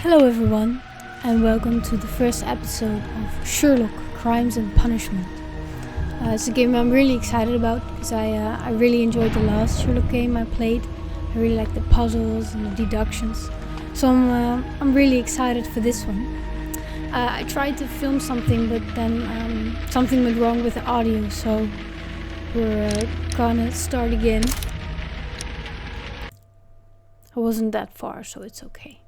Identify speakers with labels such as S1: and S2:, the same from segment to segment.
S1: Hello everyone, and welcome to the first episode of Sherlock, Crimes and Punishment. It's a game I'm really excited about because I really enjoyed the last Sherlock game I played. I really like the puzzles and the deductions, so I'm really excited for this one. I tried to film something, but then something went wrong with the audio, so we're gonna start again. I wasn't that far, so it's okay.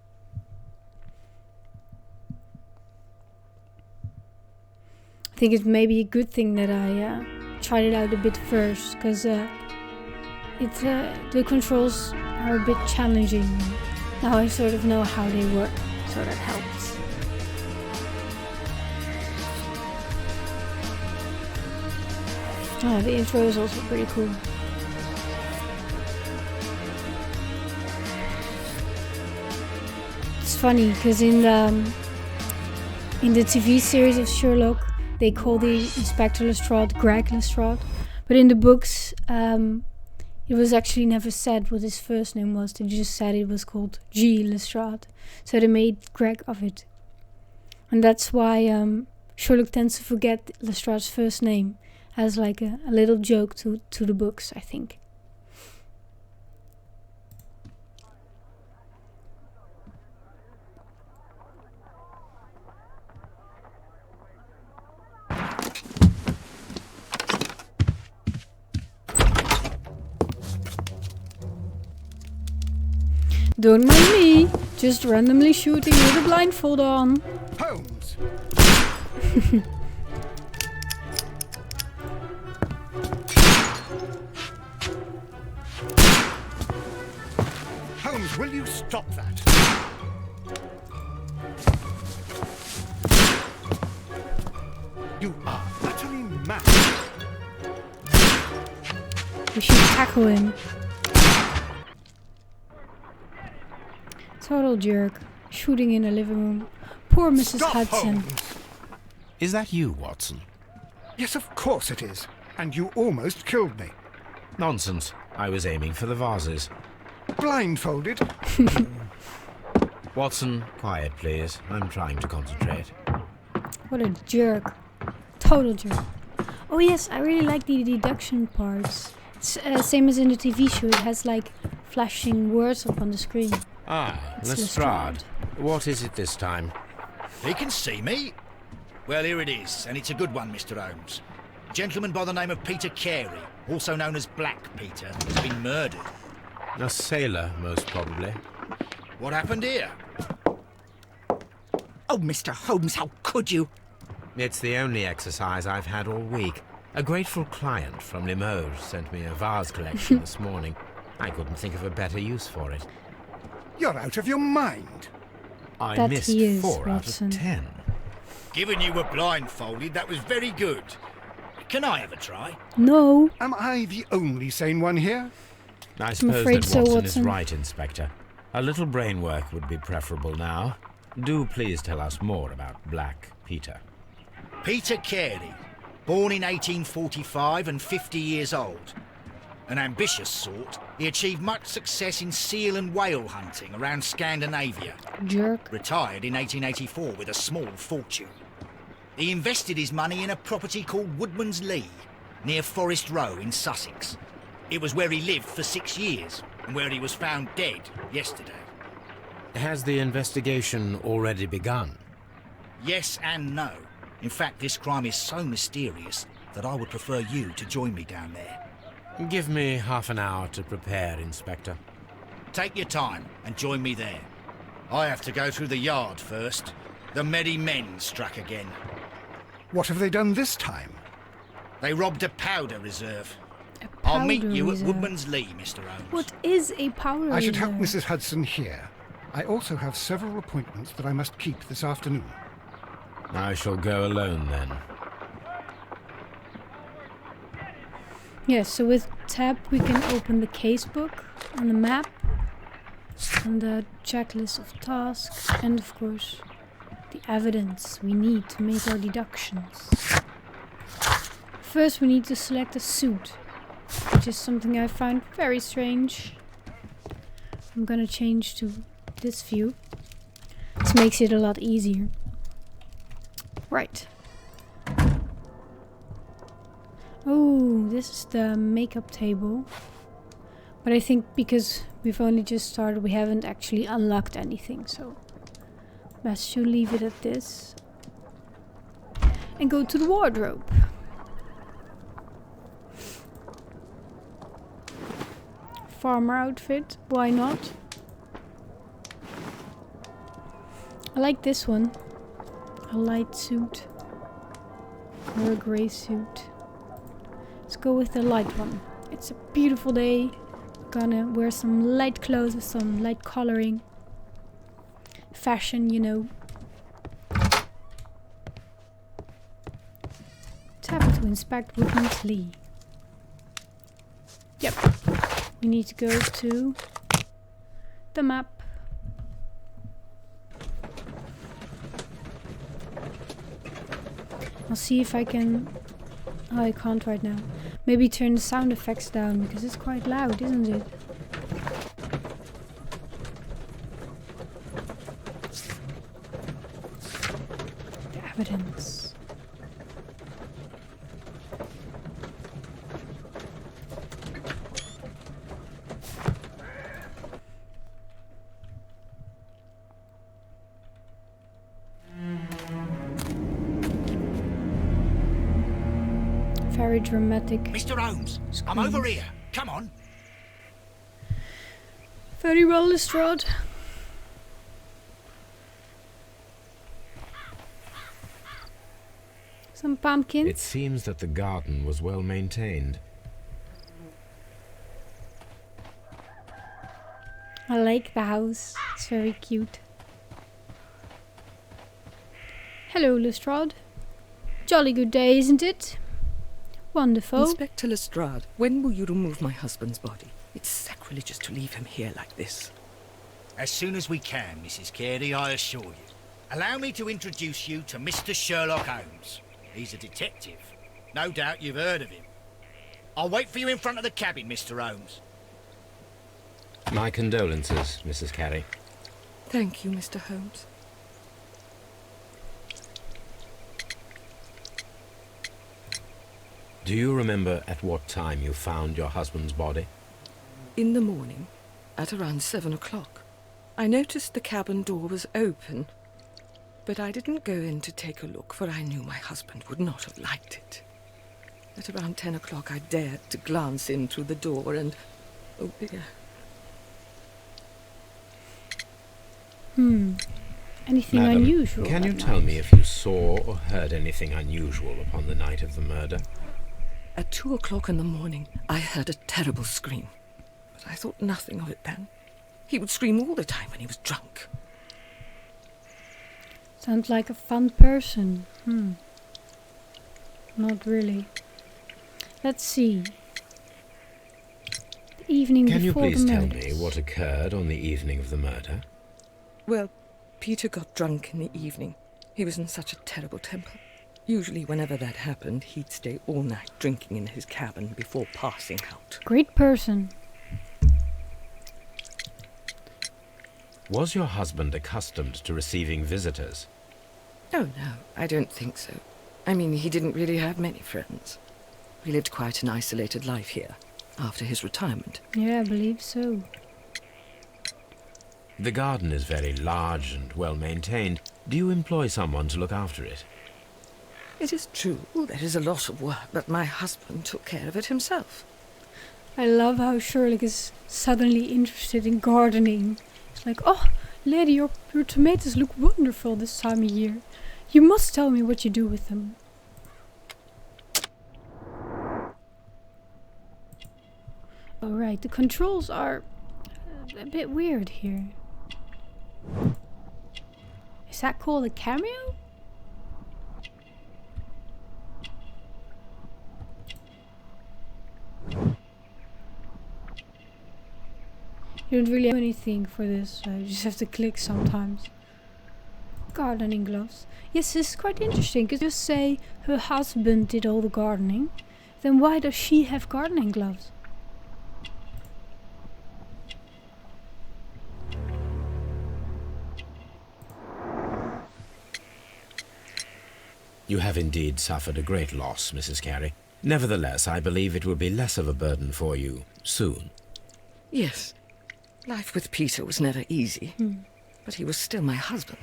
S1: I think it's maybe a good thing that I tried it out a bit first, because the controls are a bit challenging. Now I sort of know how they work, so that helps. The intro is also pretty cool. It's funny because in the TV series of Sherlock, they call the Inspector Lestrade Greg Lestrade, but in the books, it was actually never said what his first name was. They just said it was called G. Lestrade, so they made Greg of it, and that's why Sherlock tends to forget Lestrade's first name as like a little joke to the books, I think. Don't mind me, just randomly shooting with a blindfold on.
S2: Holmes! Holmes, will you stop that? You are utterly mad.
S1: We should tackle him. Total jerk. Shooting in the living room. Poor Mrs.
S2: Stop,
S1: Hudson.
S2: Holmes.
S3: Is that you, Watson?
S2: Yes, of course it is. And you almost killed me.
S3: Nonsense. I was aiming for the vases.
S2: Blindfolded?
S3: Watson, quiet please. I'm trying to concentrate.
S1: What a jerk. Total jerk. Oh yes, I really like the deduction parts. It's same as in the TV show. It has like flashing words up on the screen. It's
S3: Lestrade. What is it this time?
S4: He can see me. Well, here it is, and it's a good one, Mr. Holmes. A gentleman by the name of Peter Carey, also known as Black Peter, has been murdered.
S3: A sailor, most probably.
S4: What happened here?
S5: Oh, Mr. Holmes, how could you?
S3: It's the only exercise I've had all week. A grateful client from Limoges sent me a vase collection this morning. I couldn't think of a better use for it.
S2: You're out of your mind.
S3: I
S1: That
S3: missed
S1: he is,
S3: 4
S1: Watson.
S3: out of 10.
S4: Given you were blindfolded, that was very good. Can I have a try?
S1: No.
S2: Am I the only sane one here?
S3: I suppose
S1: afraid
S3: that
S1: so,
S3: Watson
S1: Watson.
S3: is right, Inspector. A little brain work would be preferable now. Do please tell us more about Black Peter.
S4: Peter Carey, born in 1845 and 50 years old. An ambitious sort, he achieved much success in seal and whale hunting around Scandinavia.
S1: Jerk.
S4: Retired in 1884 with a small fortune. He invested his money in a property called Woodman's Lee, near Forest Row in Sussex. It was where he lived for 6 years, and where he was found dead yesterday.
S3: Has the investigation already begun?
S4: Yes and no. In fact, this crime is so mysterious that I would prefer you to join me down there.
S3: Give me half an hour to prepare, Inspector.
S4: Take your time and join me there. I have to go through the yard first. The merry men struck again.
S2: What have they done this time?
S4: They robbed a powder reserve.
S1: A
S4: I'll meet
S1: powder
S4: you
S1: reserve.
S4: at Woodman's Lee, Mr. Holmes.
S1: What is a powder
S2: I should have
S1: reserve?
S2: Mrs. Hudson here. I also have several appointments that I must keep this afternoon.
S3: I shall go alone then.
S1: Yes, so with tab we can open the casebook and the map and the checklist of tasks and of course the evidence we need to make our deductions. First we need to select a suit, which is something I find very strange. I'm gonna change to this view. This makes it a lot easier. Right. Oh, this is the makeup table. But I think because we've only just started, we haven't actually unlocked anything, so best to leave it at this. And go to the wardrobe. Farmer outfit, why not? I like this one. A light suit. Or a grey suit. Let's go with the light one. It's a beautiful day. Gonna wear some light clothes with some light coloring. Fashion, you know. Tap to inspect Woodman's Lee. Yep. We need to go to the map. I'll see if I can... Oh, I can't right now. Maybe turn the sound effects down because it's quite loud, isn't it? The evidence. Very dramatic.
S4: Mr. Holmes, I'm
S1: Screams.
S4: over here. Come on.
S1: Very well, Lestrade. Some pumpkins.
S3: It seems that the garden was well maintained.
S1: I like the house. It's very cute. Hello, Lestrade. Jolly good day, isn't it? Wonderful.
S5: Inspector Lestrade, when will you remove my husband's body? It's sacrilegious to leave him here like this.
S4: As soon as we can, Mrs. Carey, I assure you. Allow me to introduce you to Mr. Sherlock Holmes. He's a detective. No doubt you've heard of him. I'll wait for you in front of the cabin, Mr. Holmes.
S3: My condolences, Mrs. Carey.
S5: Thank you, Mr. Holmes.
S3: Do you remember at what time you found your husband's body?
S5: In the morning, at around 7 o'clock, I noticed the cabin door was open, but I didn't go in to take a look, for I knew my husband would not have liked it. At around 10 o'clock, I dared to glance in through the door and... oh dear.
S1: Anything
S3: Madam,
S1: unusual?
S3: can you
S1: that
S3: tell
S1: night?
S3: me if you saw or heard anything unusual upon the night of the murder?
S5: At 2 o'clock in the morning, I heard a terrible scream, but I thought nothing of it then. He would scream all the time when he was drunk.
S1: Sounds like a fun person. Not really. Let's see. The evening
S3: Can you
S1: before
S3: please
S1: the
S3: tell
S1: murders.
S3: me what occurred on the evening of the murder?
S5: Well, Peter got drunk in the evening. He was in such a terrible temper. Usually whenever that happened, he'd stay all night drinking in his cabin before passing out.
S1: Great person.
S3: Was your husband accustomed to receiving visitors?
S5: Oh, no, I don't think so. I mean, he didn't really have many friends. He lived quite an isolated life here, after his retirement.
S1: Yeah, I believe so.
S3: The garden is very large and well maintained. Do you employ someone to look after it?
S5: It is true, there is a lot of work, but my husband took care of it himself.
S1: I love how Sherlock is suddenly interested in gardening. It's like, oh, lady, your tomatoes look wonderful this time of year. You must tell me what you do with them. Alright, the controls are a bit weird here. Is that called a cameo? You don't really have anything for this, so you just have to click sometimes. Gardening gloves. Yes, this is quite interesting, because just say her husband did all the gardening, then why does she have gardening gloves?
S3: You have indeed suffered a great loss, Mrs. Carey. Nevertheless, I believe it will be less of a burden for you soon.
S5: Yes. Life with Peter was never easy, but he was still my husband.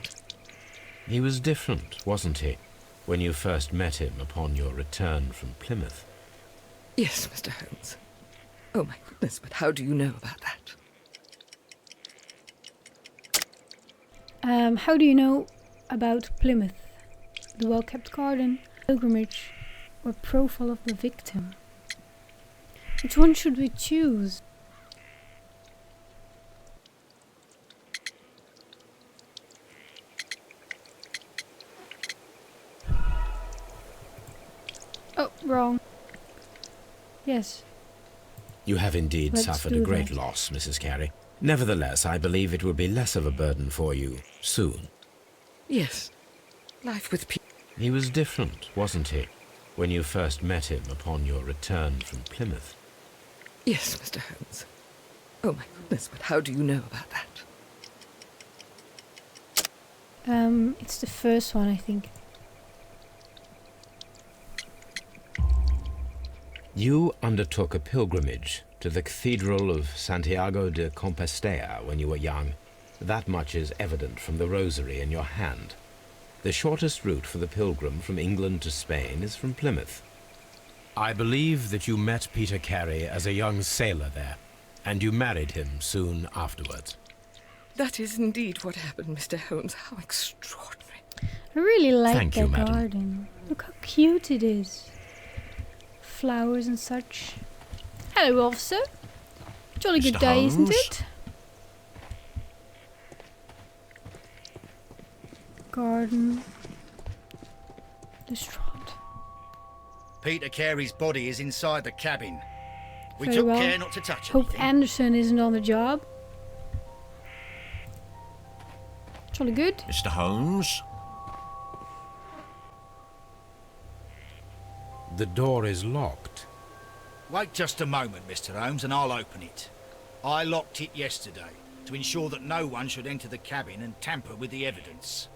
S3: He was different, wasn't he, when you first met him upon your return from Plymouth?
S5: Yes, Mr. Holmes. Oh, my goodness, but how do you know about that?
S1: How do you know about Plymouth? The well-kept garden, pilgrimage, or profile of the victim? Which one should we choose? Oh, wrong. Yes.
S3: You have indeed
S1: Let's
S3: suffered
S1: do
S3: a great
S1: that.
S3: loss, Mrs. Carey. Nevertheless, I believe it will be less of a burden for you soon.
S5: Yes. Life with Peter.
S3: He was different, wasn't he, when you first met him upon your return from Plymouth?
S5: Yes, Mr. Holmes. Oh, my goodness, but how do you know about that?
S1: It's the first one, I think.
S3: You undertook a pilgrimage to the Cathedral of Santiago de Compostela when you were young. That much is evident from the rosary in your hand. The shortest route for the pilgrim from England to Spain is from Plymouth. I believe that you met Peter Carey as a young sailor there, and you married him soon afterwards.
S5: That is indeed what happened, Mr. Holmes. How extraordinary.
S1: I really like
S3: Thank you,
S1: that
S3: madam.
S1: garden. Look how cute it is. Flowers and such. Hello, officer. Jolly good
S6: Mr.
S1: day, isn't
S6: Holmes?
S1: it? Garden. Distraught.
S4: Peter Carey's body is inside the cabin. We
S1: Very
S4: took
S1: well.
S4: care not to touch
S1: Hope
S4: anything.
S1: Anderson isn't on the job. Jolly good.
S6: Mr. Holmes?
S3: The door is locked.
S4: Wait just a moment, Mr. Holmes, and I'll open it. I locked it yesterday to ensure that no one should enter the cabin and tamper with the evidence.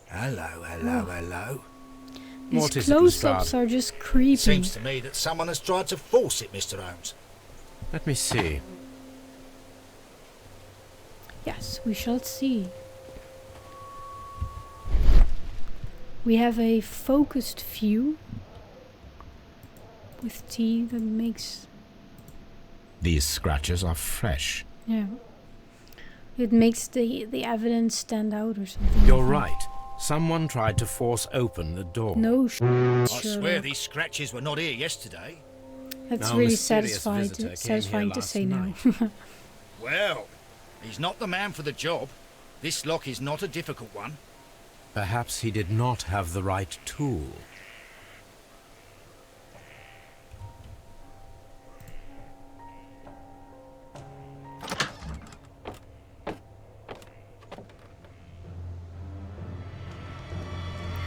S4: Hello, hello.
S3: What
S1: These
S3: is it,
S1: close-ups
S3: Lestrade?
S1: are just creepy.
S4: Seems to me that someone has tried to force it, Mr. Holmes.
S3: Let me see.
S1: Yes, we shall see. We have a focused view with tea that makes,
S3: These scratches are fresh.
S1: yeah, it makes the evidence stand out or something.
S3: You're
S1: like that.
S3: right. Someone tried to force open the door.
S1: No
S4: I swear
S1: Sherlock.
S4: these scratches were not here yesterday.
S1: That's
S3: No
S1: really
S3: mysterious visitor came
S1: satisfying
S3: here
S1: to
S3: last
S1: say now.
S3: night.
S4: Well, he's not the man for the job. This lock is not a difficult one.
S3: Perhaps he did not have the right tool.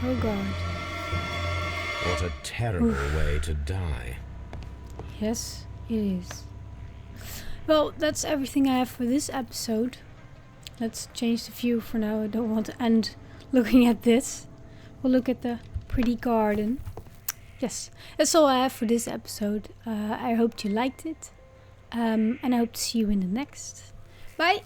S1: Oh god.
S3: What a terrible way to die.
S1: Yes, it is. Well, that's everything I have for this episode. Let's change the view for now. I don't want to end looking at this. We'll look at the pretty garden. Yes, that's all I have for this episode. I hope you liked it. And I hope to see you in the next. Bye!